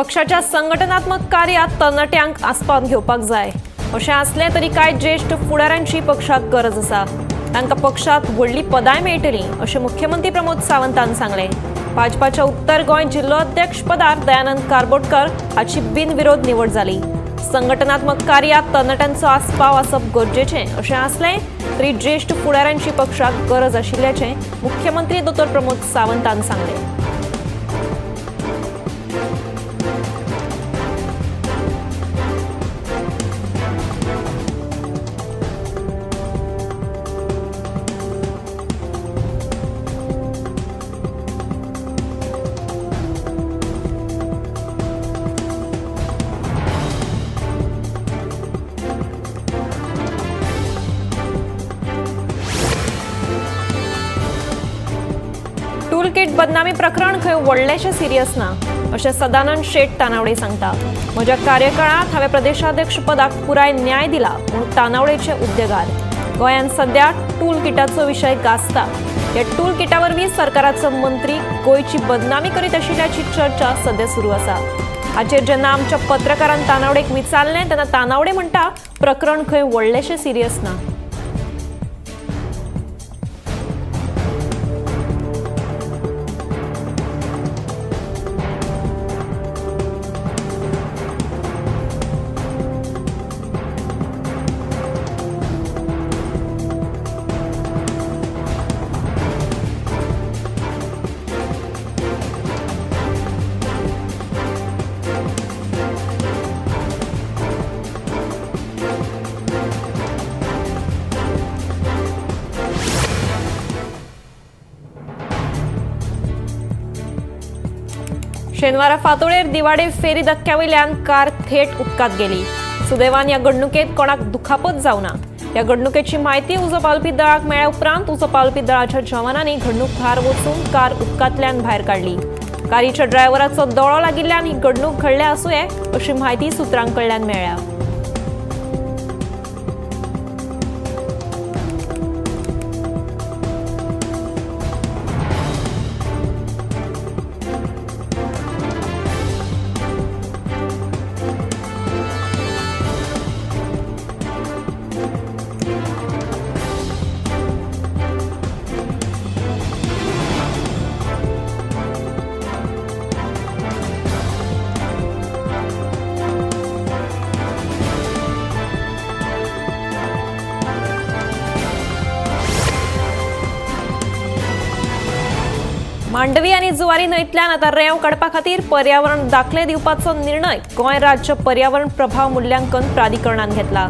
पक्षाच्या संघटनात्मक कार्यात तरणाट्यांक आस्पाव घेवपाक जाय अशें आसलें तरी कांय ज्येष्ठ फुडाऱ्यांची पक्षाक गरज आसा। तांकां पक्षांत व्हडली पदाय मेळटली अशें मुख्यमंत्री प्रमोद सावंतान सांगलें। भाजपाच्या उत्तर गोंय जिल्लो अध्यक्ष पदार दयानंद कारबोटकर हाची बिनविरोध निवड जाली। संघटनात्मक कार्यात तरणाट्यांचो आस्पाव आसप गरजेचें अशें आसलें तरी ज्येष्ठ फुडाऱ्यांची पक्षाक गरज आशिल्ल्याचें मुख्यमंत्री दोतोर प्रमोद सावंतान सांगलें। टूल किट बदनामी प्रकरण खंय व्हडलेशें सिरियस ना अशें सदानंद शेट तानावडे सांगता। म्हज्या कार्यकाळांत हांवें प्रदेशाध्यक्ष पदाक पुराय न्याय दिला म्हूण तानावडेचे उद्देगार। गोंयांत सध्या टूल किटाचो विशय गाजता। ह्या टूल किटा वरवीं सरकाराचो मंत्री गोंयची बदनामी करीत आशिल्ल्याची चर्चा सध्या सुरू आसा। हाचेर जेन्ना आमच्या पत्रकारान तानावडेक विचारलें तेन्ना तानावडे म्हणटा प्रकरण खंय व्हडलेशें सिरियस ना। शेनवारा फांतोडेर दिवाडे फेरी धक्क्यावयल्यान कार थेट उदकांत गेली। सुदैवान ह्या घडणुकेंत कोणाक दुखापत जावना। ह्या घडणुकेची म्हायती उजो पावलपी दळाक मेळ्ळ्या उपरांत उजो पावलपी दळाच्या जवानांनी घडणूक भायर वचून कार उदकांतल्यान भायर काडली। कारीच्या ड्रायव्हराचो दोळो लागिल्ल्यान ही घडणूक घडल्या आसूंये अशी म्हायती सुत्रांकडल्यान मेळ्ळ्या। मांडवी आनी जुवारी न्हंयतल्यान आतां रेंव काडपा खातीर पर्यावरण दाखले दिवपाचो निर्णय गोंय राज्य पर्यावरण प्रभाव मुल्यांकन प्राधिकरणान घेतला।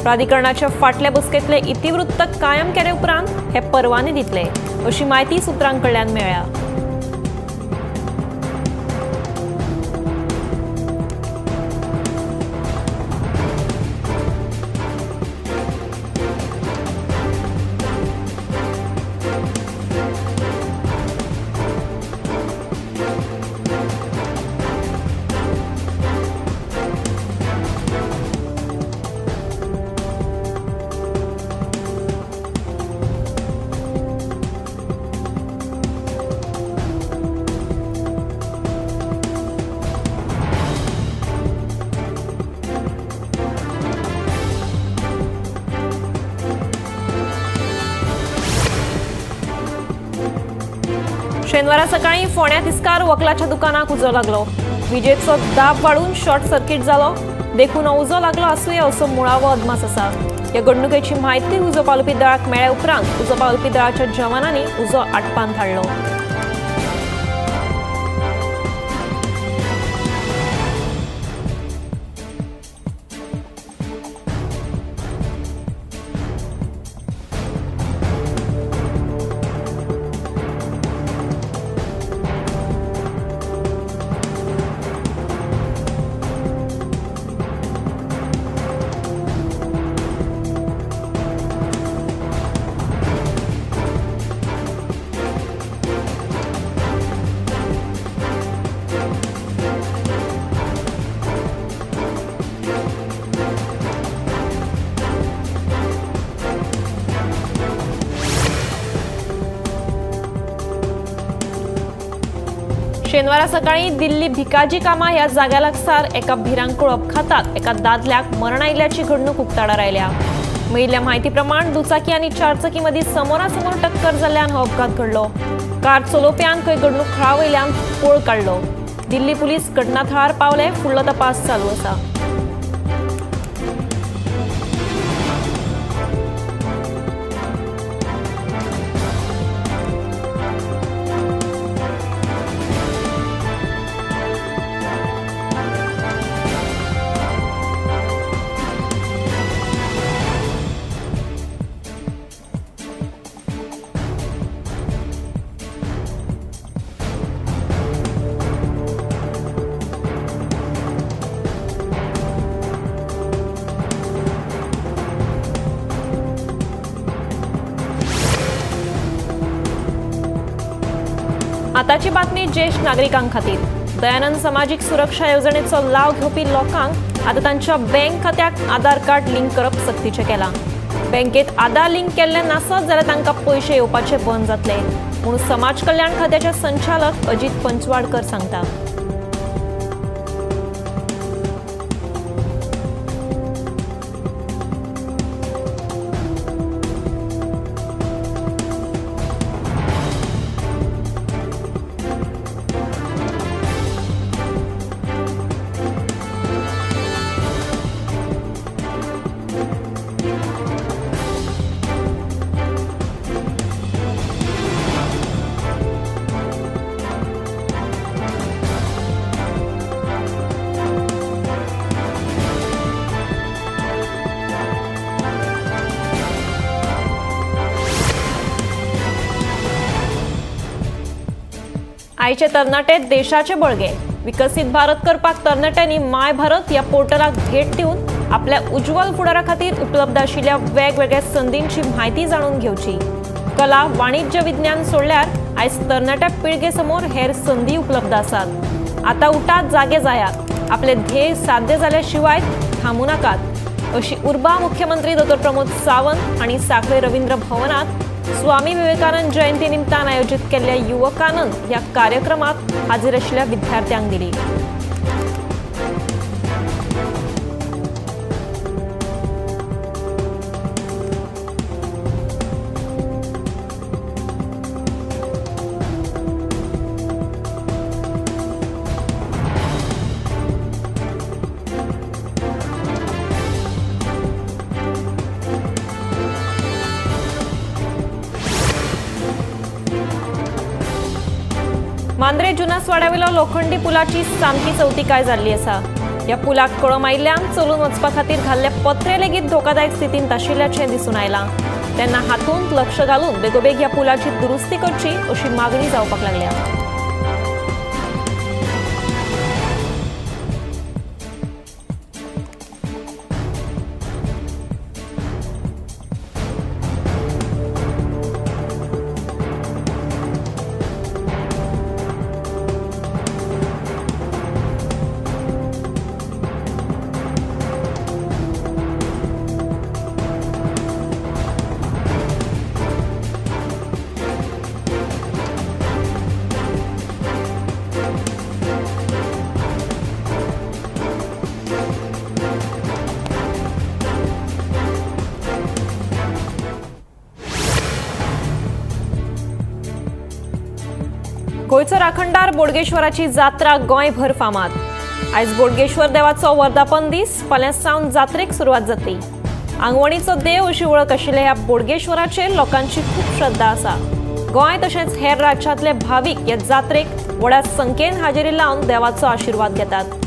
प्राधिकरणाच्या फाटल्या बसकेंतले इतिवृत्त कायम केले उपरांत हे परवाने दितले अशी म्हायती सुत्रांकडल्यान मेळ्ळ्या। शेनवारा सकाळी फोंड्या तिस्कार वकलाच्या दुकानाक उजो लागलो। विजेचो दाब वाडून शॉर्ट सर्किट जालो देखून उजो लागलो आसूंये असो मुळावो अदमास आसा। ह्या घडणुकेची म्हायती उजो पावलपी दळाक मेळ्ळ्या उपरांत उजो पावलपी दळाच्या जवानांनी उजो आटपांत हाडलो। शनिवारा सकाळी दिल्ली भिकाजी कामा ह्या जाग्या लागसार एका भिरांकूळ अपघातात एका दादल्याक मरण आयिल्ल्याची घडणूक उक्ताडार आयल्या। मेळिल्ल्या म्हायती प्रमाण दुचाकी आनी चारचाकी मदीं समोरासमोर टक्कर जाल्ल्यान हो अपघात घडलो। कार चलोवप्यान खंय घडणूक थळा वयल्यान पळ काडलो। दिल्ली पुलीस घटनाथळार पावले, फुडलो तपास चालू आसा। आताची बातमी ज्येष्ठ नागरिकांक खातीर। दयानंद सामाजिक सुरक्षा येवजणेचो लाव घेवपी लोकांक आता तांच्या बँक खात्याक आधार कार्ड लिंक करप सक्तीचें केलां। बँकेत आधार लिंक केल्लें नासत जाल्यार तांकां पयशे येवपाचे बंद जातले, म्हूण समाज कल्याण खात्याचे संचालक अजित पंचवाडकर सांगता। आयचे तरणाटे देशाचे बळगे। विकसित भारत करपाक तरणाट्यांनी माय भारत या पोर्टलाक भेट दिवन आपल्या उज्वल फुडारा खातीर उपलब्ध आशिल्ल्या वेगवेगळ्या संधींची म्हायती जाणून घेवची। कला, वाणिज्य, विज्ञान सोडल्यार आयज तरणाट्या पिळगे समोर हेर संधी उपलब्ध आसात। आता उठात, जागे जायात, आपले ध्येय साध्य जाल्या शिवाय थांबू नाकात, अशी उर्बा मुख्यमंत्री डॉ. प्रमोद सावंत हांणी सांखळे रवींद्र भवनात स्वामी विवेकानंद जयंती निमतान आयोजित केल्ल्या युवकानंद ह्या कार्यक्रमात हाजीर आशिल्ल्या विद्यार्थ्यांक दिली। मांद्रे जुनासवाड्यावेलो लोखंडी पुलाची सामकी चवथीकाय जाल्ली आसा। या पुलाक कळम आयिल्ल्यान चलून वचपा खातीर घाल्ले पत्रे लेगीत धोकादायक स्थितींत आशिल्ल्याचें दिसून आयलां। तेन्ना हातूंत लक्ष घालून बेगोबेग ह्या पुलाची दुरुस्ती करची अशी मागणी जावपाक लागल्या। गोंयचो राखणदार बोडगेश्वराची जात्रा गोंयभर फामाद। आयज बोडगेश्वर देवाचो वर्धापन दीस, फाल्यां सावन जात्रेक सुरवात जातली। आंगवणीचो देव अशी वळख आशिल्ल्या ह्या बोडगेश्वराचेर लोकांची खूब श्रद्धा आसा। गोंय तशेंच हेर राज्यांतले भावीक ह्या जात्रेक व्हड्या संख्येन हाजेरी लावन देवाचो आशिर्वाद घेतात।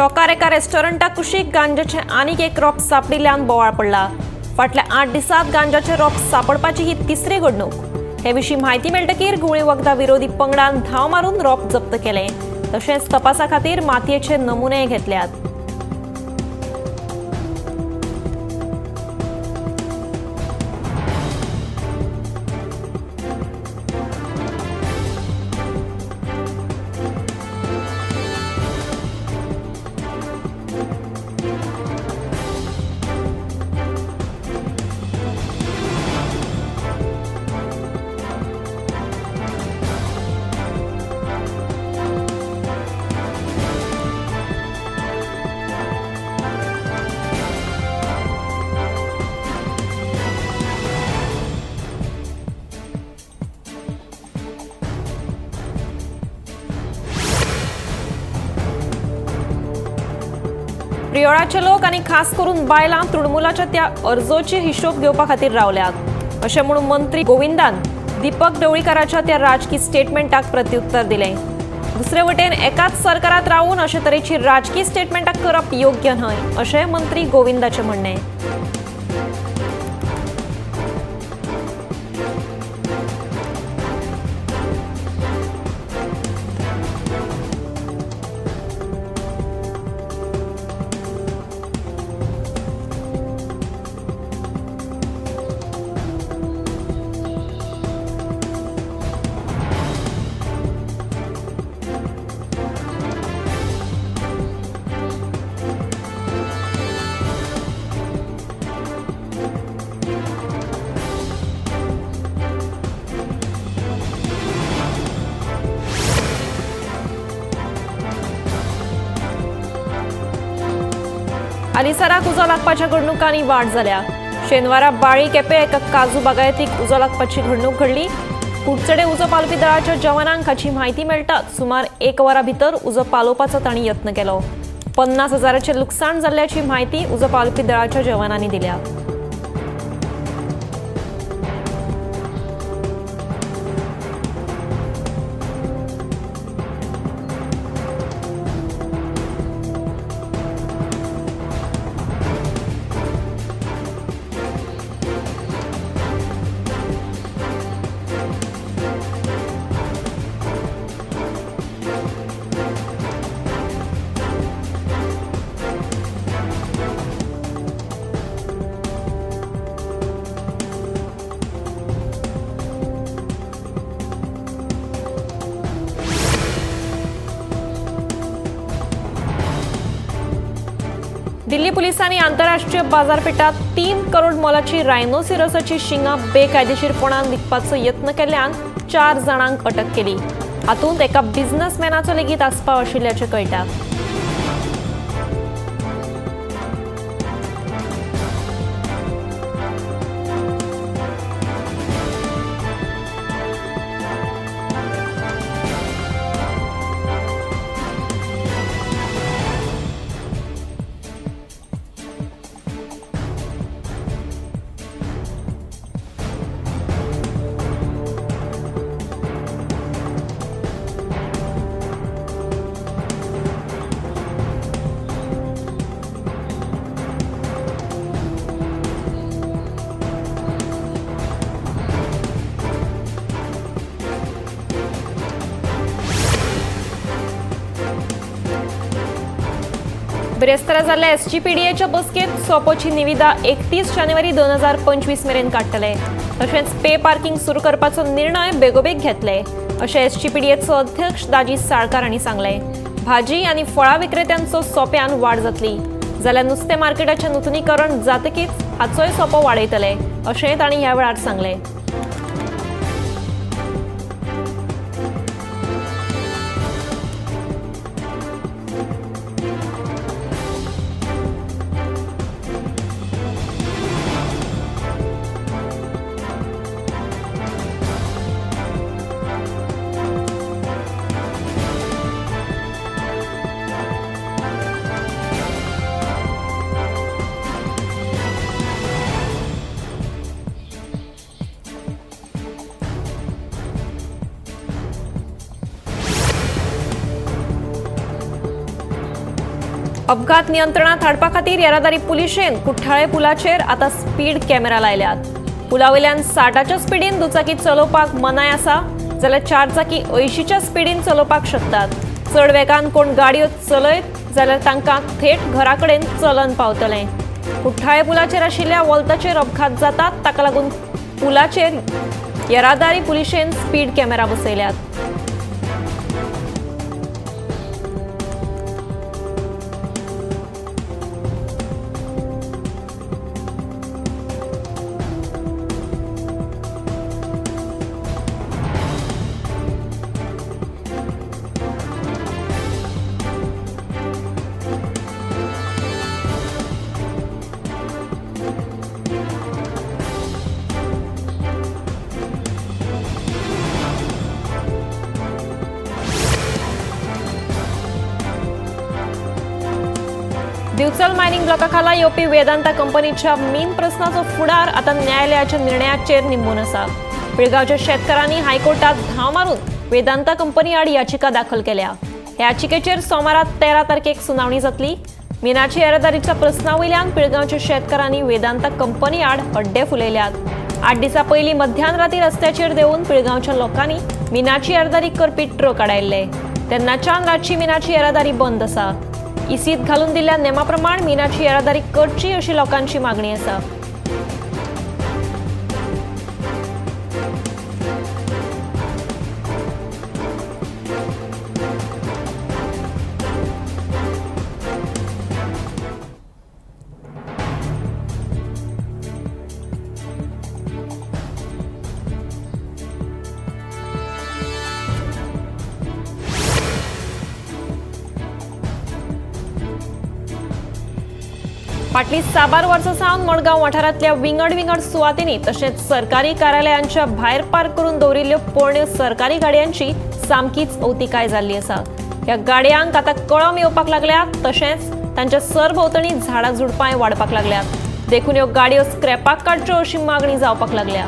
टोकार एका रेस्टॉरंटात कुशीक गांजाचे आनीक एक रोप सापडिल्ल्यान बोवाळ पडला. फाटल्या 8 दिसांत गांजाचे रोप सापडपाची ही तिसरी घडणूक. हे विशीं म्हायती मेळटकीर गुळे वखदा विरोधी पंगडान धांव मारून रोप जप्त केले. तशेंच तपासा खातीर मातयेचे नमुने घेतल्यात. प्रियोळाचे लोक आनी खास करून बायलां तृणमुलाच्या त्या अर्जोची हिशोब घेवपा खातीर रावल्यात अशें म्हणून मंत्री गोविंदान दीपक ढवळीकाराच्या त्या राजकी स्टेटमेंटाक प्रत्युत्तर दिलें. दुसरे वटेन एकाच सरकारात रावून अशे तरेची राजकी स्टेटमेंटां करप योग्य न्हय अशें मंत्री गोविंदाचें म्हणणें. आलीसराक उजो लागपाच्या घडणुकांनी वाड जाल्या. शेनवारा बाळी केपें एका काजू बागायतीक उजो लागपाची घडणूक घडली. कुडचडे उजो पालोवपी दळाच्या जवानांक हाची म्हायती मेळटाच सुमार 1 वरा भितर उजो पालोवपाचो तांणी यत्न केलो. 50,000चे लुकसाण जाल्ल्याची म्हायती उजो पालोवपी दळाच्या जवानांनी दिल्या. दिल्ली पुलिसांनी आंतरराष्ट्रीय बाजारपेठात 3 करोड मोलाची रायनोसिरसाची शिंगां बेकायदेशीरपणान विकपाचो यत्न केल्ल्यान 4 जाणांक अटक केली. हातूंत एका बिझनेसमॅनाचो लेगीत आस्पाव आशिल्ल्याचें कळटा. बिरेस्तारा जाल्ल्या एसजीपीडीएच्या बसकेत सोपोची निविदा 31 जानेवारी 2025 मेरेन काडटले. तशेंच पे पार्किंग सुरू करपाचो निर्णय बेगोबेग घेतले अशें एसजीपीडीएचो अध्यक्ष दाजी साळकार हांणी सांगलें. भाजी आनी फळां विक्रेत्यांचो सोप्यान वाड जातली जाल्यार नुस्तें मार्केटाचें नूतनीकरण जातकीच हाचोय सोपो वाडयतले अशेंय तांणी ह्या वेळार सांगलें. अपघात नियंत्रणात हाडपा खातीर येरादारी पुलिशेन कुठ्ठाळे पुलाचेर आतां स्पीड कॅमेरा लायल्यात. पुलावयल्यान 60च्या स्पीडीन दुचाकी चलोवपाक मनाय आसा जाल्यार 4 चाकी 80च्या स्पीडीन चलोवपाक शकतात. चड वेगान कोण गाडयो चलयत जाल्यार तांकां थेट घरा कडेन चलन पावतलें. कुठ्ठाळे पुलाचेर आशिल्ल्या वॉल्ताचेर अपघात जातात ताका लागून पुलाचेर येरादारी पुलिशेन स्पीड कॅमेरा बसयल्यात. दिवचल मायनिंग ब्लॉका खाला येवपी वेदांता कंपनीच्या मीन प्रस्नाचो फुडार आता न्यायालयाच्या निर्णयाचेर निंबून आसा. पिळगांवच्या शेतकारांनी हायकोर्टात धांव मारून वेदांता कंपनी आड याचिका दाखल केल्या. ह्या याचिकेचेर सोमारात 13 तारखेक सुनावणी जातली. मिनाची येरादारीच्या प्रस्नावयल्यान पिळगांवच्या शेतकारांनी वेदांता कंपनी आड हड्डे फुलयल्यात. 8 दिसां पयलीं मध्यानराती रस्त्याचेर देंवन पिळगांवच्या लोकांनी मिनाची येरादारी करपी ट्रक आडायल्ले. तेन्नाच्यान रातची मिनाची येरादारी बंद आसा. इसीत घालून दिल्ल्या नेमा प्रमाण मिनाची येरादारी करची अशी लोकांची मागणी आसा. फाटली साबार वर्सां सावन मडगांव वाठारांतल्या विंगड सुवातींनी तशेंच सरकारी कार्यालयांच्या भायर पार्क करून दवरिल्ल्यो पोरण्यो सरकारी गाडयांची सामकीच अवतिकाय जाल्ली आसा. ह्या गाडयांक आतां कळम येवपाक लागल्यात तशेंच तांच्या सरभोंवतणी झाडां झुडपांय वाडपाक लागल्यात. देखून ह्यो गाडयो स्क्रॅपाक काडच्यो अशी मागणी जावपाक लागल्या.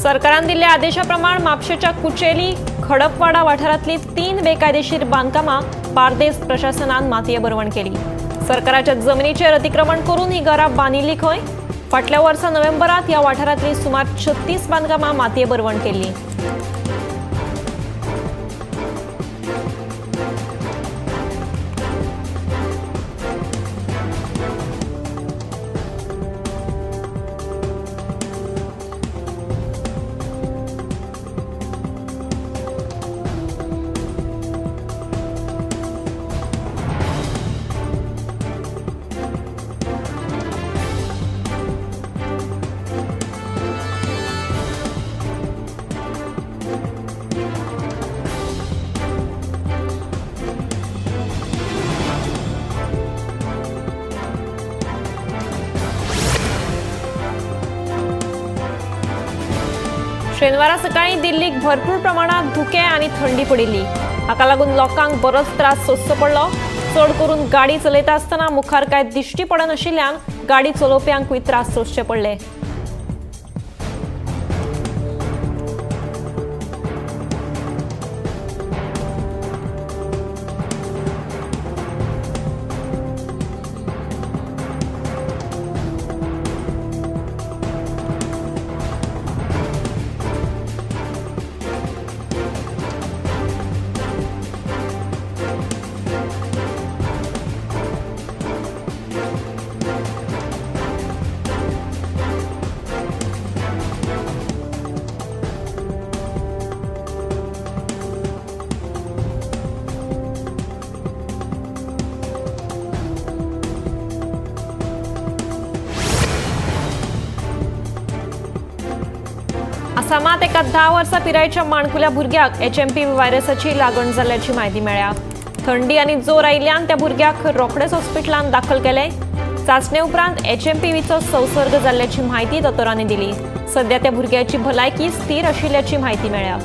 सरकारान दिल्ल्या आदेशाप्रमाण म्हापशेच्या कुचेली खडपवाडा वाठारांतली 3 बेकायदेशीर बांदकामां बार्देस प्रशासनान मातये बरवण केली. सरकाराच्या जमनीचेर अतिक्रमण करून ही घरां बांदिल्ली खंय. फाटल्या वर्सा नोव्हेंबरांत ह्या वाठारांतली सुमार 36 बांदकामां मातये बरवण केल्ली. शेनवारा सकाळी दिल्लीक भरपूर प्रमाणात धुके आणि थंडी पडिल्ली. हाका लागून लोकांक बरोच त्रास सोंसचो पडलो. चड करून गाडी चलयता आसतना मुखार कांय दिश्टी पडनाशिल्ल्यान गाडी चलोवप्यांकूय त्रास सोंसचे पडले. आसामात एका 10 वर्सां पिरायेच्या माणकुल्या भुरग्याक HMPV व्हायरसाची लागण जाल्ल्याची म्हायती मेळ्ळ्या। थंडी आनी जोर आयिल्ल्यान त्या भुरग्याक रोखडेच हॉस्पिटलांत दाखल केले। चाचणे उपरांत HMPVचो संसर्ग जाल्ल्याची म्हायती दोतोरांनी दिली। सध्या त्या भुरग्याची भलायकी स्थिर आशिल्ल्याची म्हायती मेळ्ळ्या।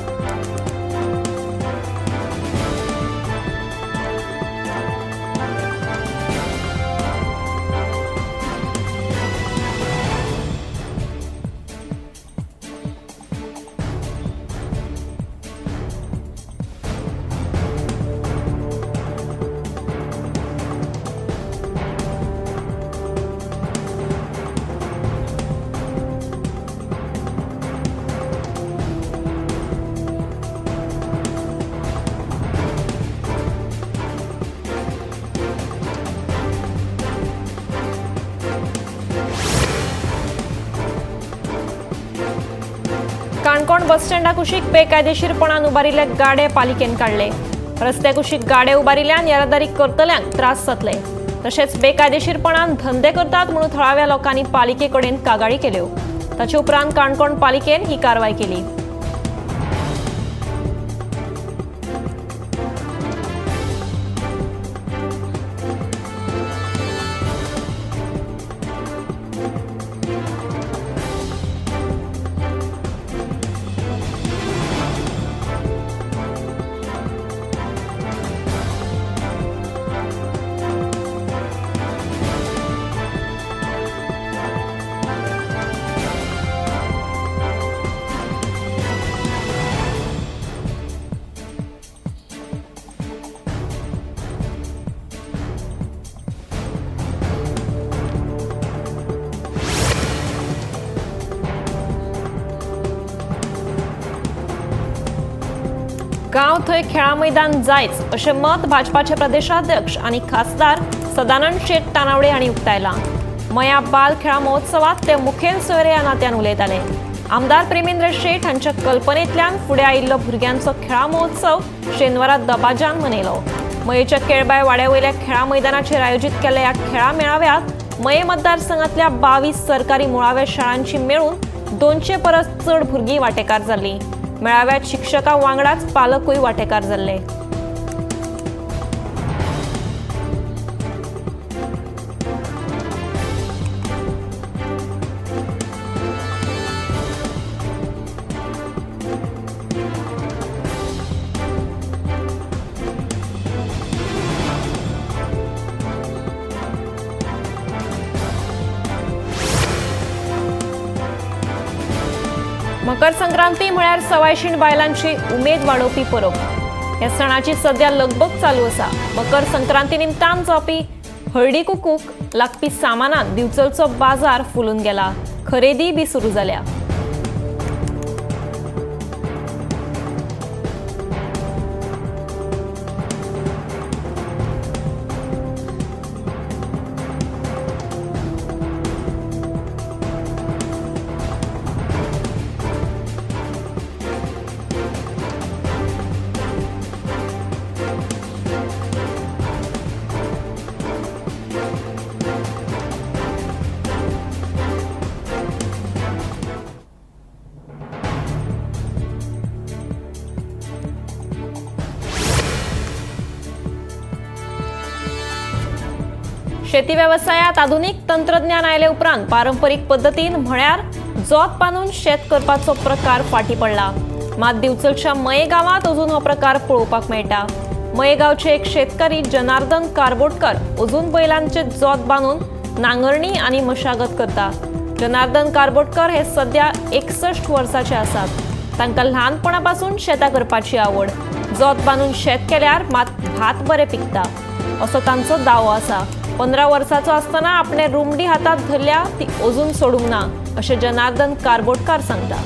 काणकोण बस स्टँडा कुशीक बेकायदेशीरपणान उबारिल्ले गाडे पालिकेन काढले। रस्त्या कुशीक गाडे उबारिल्ल्यान येरादारी करतल्यांक त्रास जातले। तशेंच बेकायदेशीरपणान धंदे करतात म्हणून थळाव्या लोकांनी पालिके कडेन कागाळी केल्यो। ताचे उपरांत काणकोण पालिकेन ही कारवाय केली। गांव थंय खेळा मैदान जायच अशें मत भाजपाचे प्रदेशाध्यक्ष आनी खासदार सदानंद शेट तानावडे हांणी उक्तायलां। मया बाल खेळा महोत्सवात ते मुखेल सोयरे ह्या नात्यान उलयताले। आमदार प्रेमेंद्र शेट हांच्या कल्पनेंतल्यान फुडें आयिल्लो भुरग्यांचो खेळा महोत्सव शेनवारा दबाजान मनयलो। मयेच्या केळबाय वाड्यावयल्या खेळा मैदानाचेर आयोजीत केल्ल्या ह्या खेळा मेळाव्यात मये मतदारसंघातल्या 22 सरकारी मुळाव्या शाळांची मेळून 200 परस चड भुरगीं वांटेकार जाल्लीं। मेळाव्यात शिक्षकां वांगडाच पालकूय वांटेकार जाल्ले। मकर संक्रांती म्हळ्यार सवायशीण बायलांची उमेद वाडोवपी परब। ह्या सणाची सध्या लगबग चालू आसा। मकर संक्रांती निमतान जावपी हळदी कुकूक लागपी सामानान दिवचलचो बाजार फुलून गेला। खरेदी बी सुरू जाल्या। शेती व्यवसायात आधुनिक तंत्रज्ञान आयले उपरांत पारंपरीक पद्धतीन म्हळ्यार जोत बांदून शेत करपाचो प्रकार फाटी पडला। मात दिवचलच्या मये गावात अजून हो प्रकार पळोवपाक मेळटा। मये गावचे एक शेतकरी जनार्दन कारबोटकर अजून बैलांचे जोत बांदून नांगरणी आनी मशागत करता। जनार्दन कारबोटकर हे सध्या 61 वर्साचे आसात। तांकां ल्हानपणापासून शेतां करपाची आवड। जोत बांदून शेत केल्यार मात भात बरें पिकता असो तांचो दावो आसा। 15 वर्साचो आसतना आपणे रुमडी हातात धरल्या ती अजून सोडूंक ना अशें जनार्दन कारबोटकार सांगता।